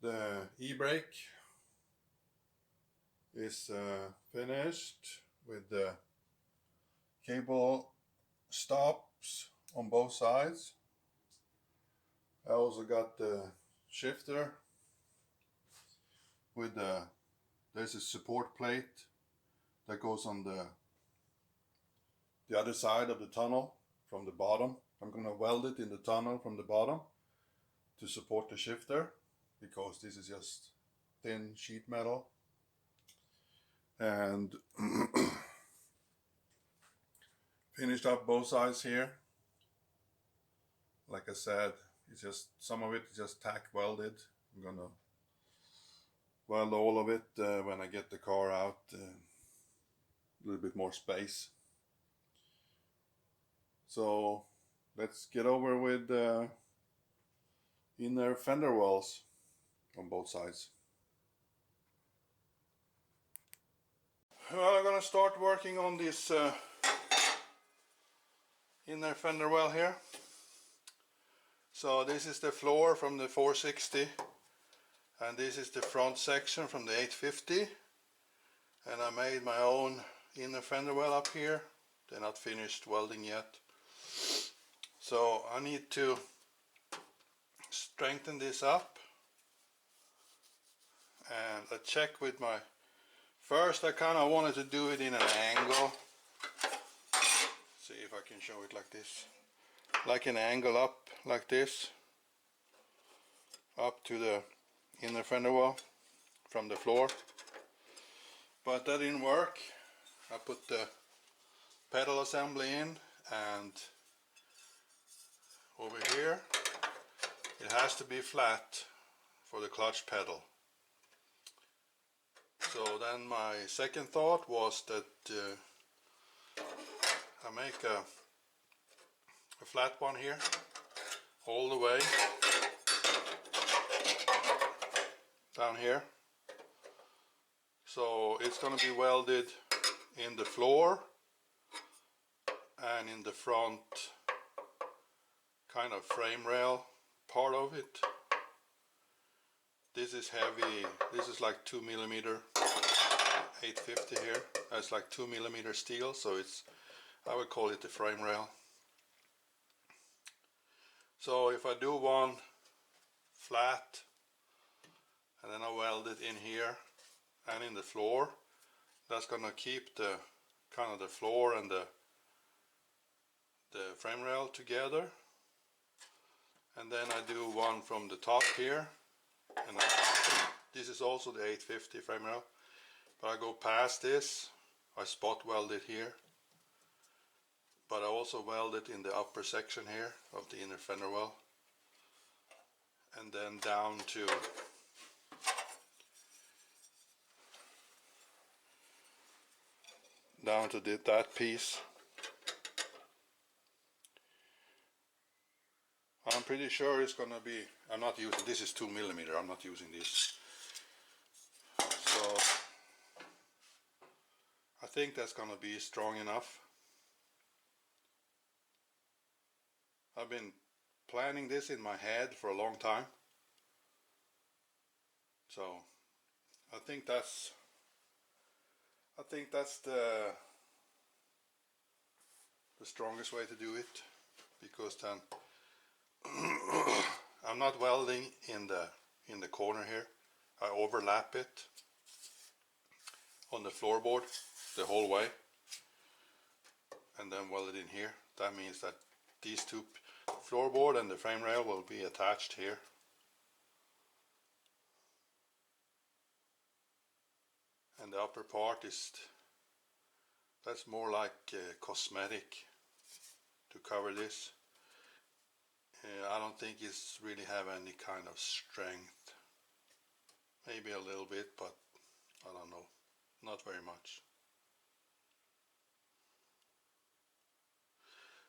The e-brake is finished with the cable stops on both sides. I also got the shifter with there's a support plate that goes on the other side of the tunnel from the bottom. I'm gonna weld it in the tunnel from the bottom to support the shifter, because this is just thin sheet metal. And finished up both sides here. Like I said, it's just some of it is just tack welded. I'm gonna weld all of it when I get the car out, a little bit more space. So let's get over with the inner fender wells on both sides. Well, I'm gonna start working on this inner fender well here. So this is the floor from the 460, and this is the front section from the 850, and I made my own inner fender well up here. They're not finished welding yet, so I need to strengthen this up. And I check with my, first I kind of wanted to do it in an angle. See if I can show it like this, like an angle up like this, up to the inner fender well from the floor. But that didn't work. I put the pedal assembly in, and over here it has to be flat for the clutch pedal. So then my second thought was that I make a flat one here all the way down here. So it's going to be welded in the floor and in the front kind of frame rail part of it. This is heavy. This is like 2mm 850 here. That's like 2mm steel, so it's, I would call it the frame rail. So if I do one flat and then I weld it in here and in the floor, that's gonna keep the kind of the floor and the frame rail together. And then I do one from the top here, and this is also the 850 frame rail, but I go past this, I spot weld it here, but I also weld it in the upper section here of the inner fender well, and then down to that piece. I'm pretty sure it's gonna be, I'm not using, this is 2mm, I'm not using this. So I think that's gonna be strong enough. I've been planning this in my head for a long time. So I think that's the strongest way to do it, because then I'm not welding in the corner here. I overlap it on the floorboard the whole way and then weld it in here. That means that these two, floorboard and the frame rail, will be attached here. And the upper part is, that's more like cosmetic to cover this. I don't think it's really have any kind of strength. Maybe a little bit, but I don't know, not very much.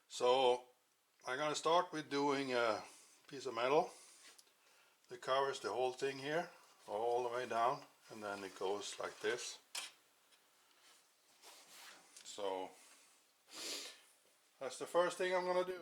So I'm gonna start with doing a piece of metal that covers the whole thing here all the way down, and then it goes like this. So that's the first thing I'm gonna do.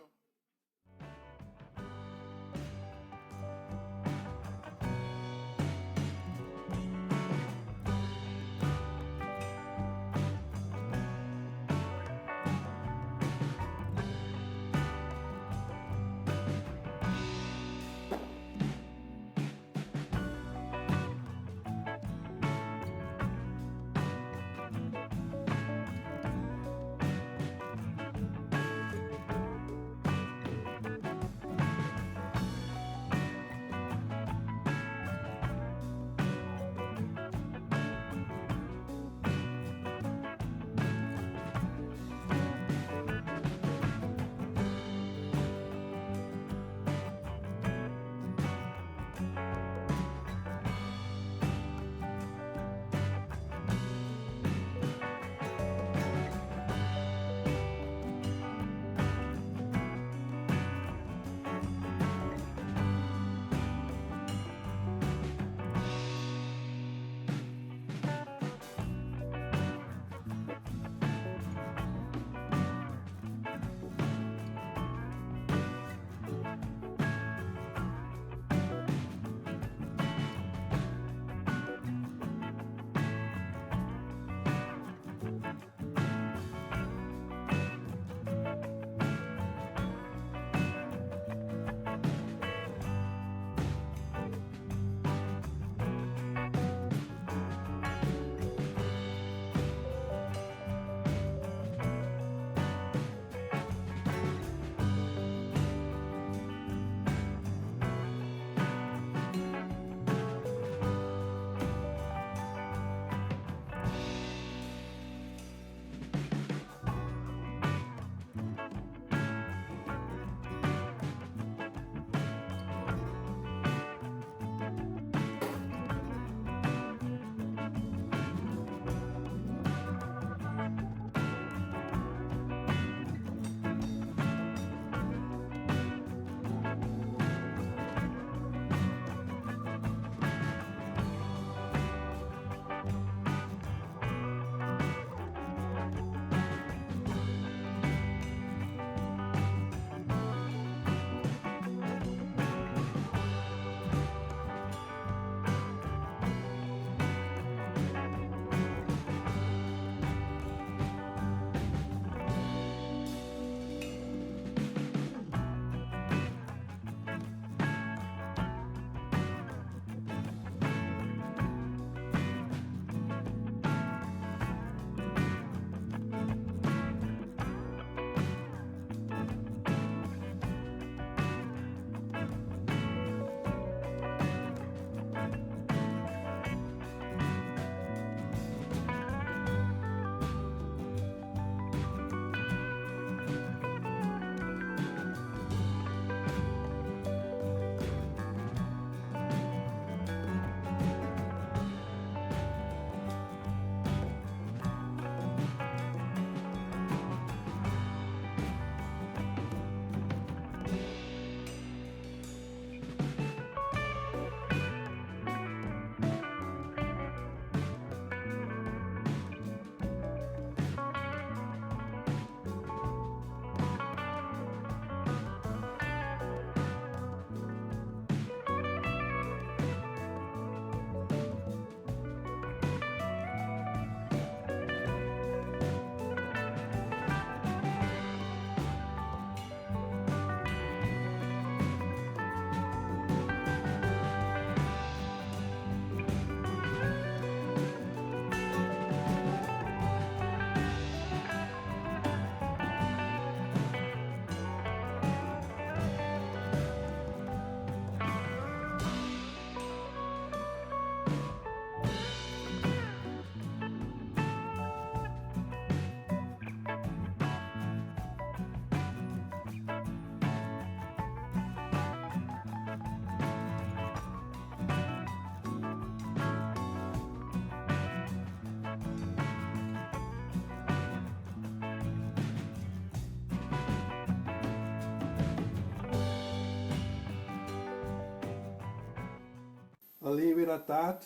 I'll leave it at that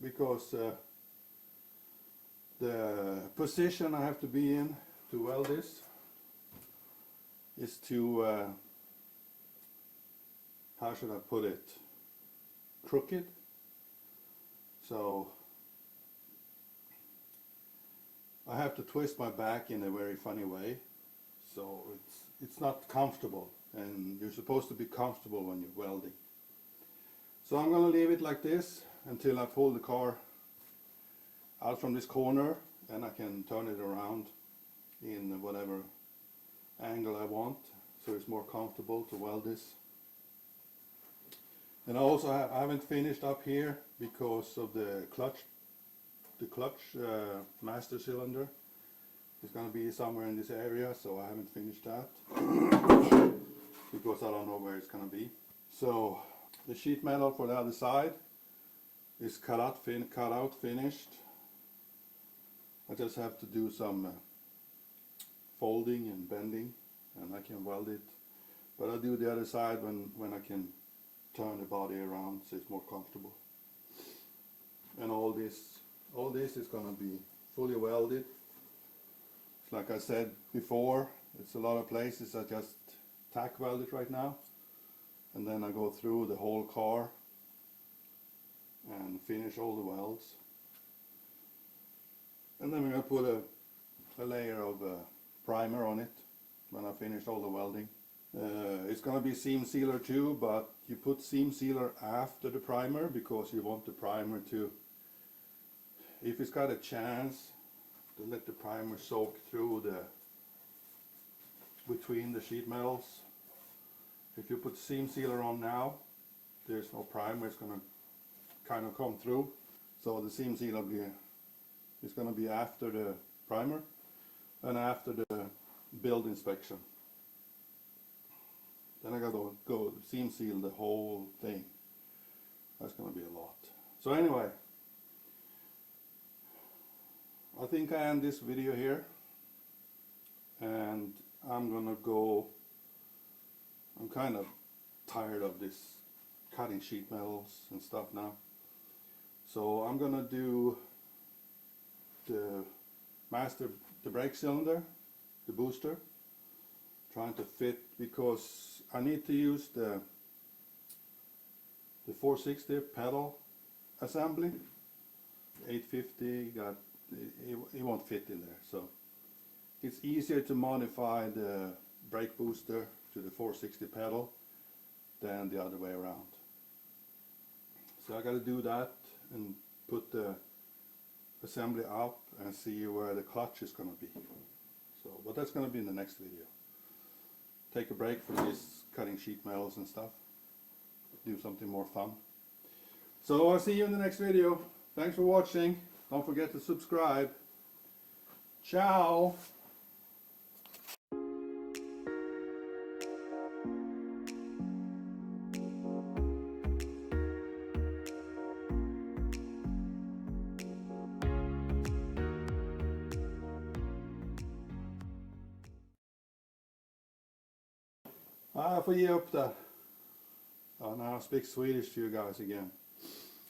because the position I have to be in to weld this is to, how should I put it, crooked. So I have to twist my back in a very funny way, so it's not comfortable, and you're supposed to be comfortable when you're welding. So I'm going to leave it like this until I pull the car out from this corner, and I can turn it around in whatever angle I want, so it's more comfortable to weld this. And I also I haven't finished up here because of the clutch master cylinder. It's going to be somewhere in this area, so I haven't finished that because I don't know where it's going to be. So the sheet metal for the other side is cut out, finished. I just have to do some folding and bending, and I can weld it. But I'll do the other side when I can turn the body around so it's more comfortable. And all this is going to be fully welded. Like I said before, it's a lot of places I just tack weld it right now, and then I go through the whole car and finish all the welds. And then we're going to put a layer of primer on it when I finish all the welding. It's going to be seam sealer too, but you put seam sealer after the primer because you want the primer to, if it's got a chance, to let the primer soak through between the sheet metals. If you put seam sealer on now, there's no primer, it's going to kind of come through. So the seam sealer is going to be after the primer and after the build inspection. Then I got to go seam seal the whole thing. That's going to be a lot. So anyway, I think I end this video here, and I'm gonna go. I'm kind of tired of this cutting sheet metals and stuff now, so I'm gonna do the brake cylinder, the booster, trying to fit, because I need to use the 460 pedal assembly. 850 got it won't fit in there, so it's easier to modify the brake booster to the 460 pedal than the other way around. So I got to do that and put the assembly up and see where the clutch is going to be. So, but that's going to be in the next video. Take a break from this cutting sheet metals and stuff. Do something more fun. So I'll see you in the next video. Thanks for watching. Don't forget to subscribe. Ciao! Jag får ge upp det. Ja, now I speak Swedish to you guys again.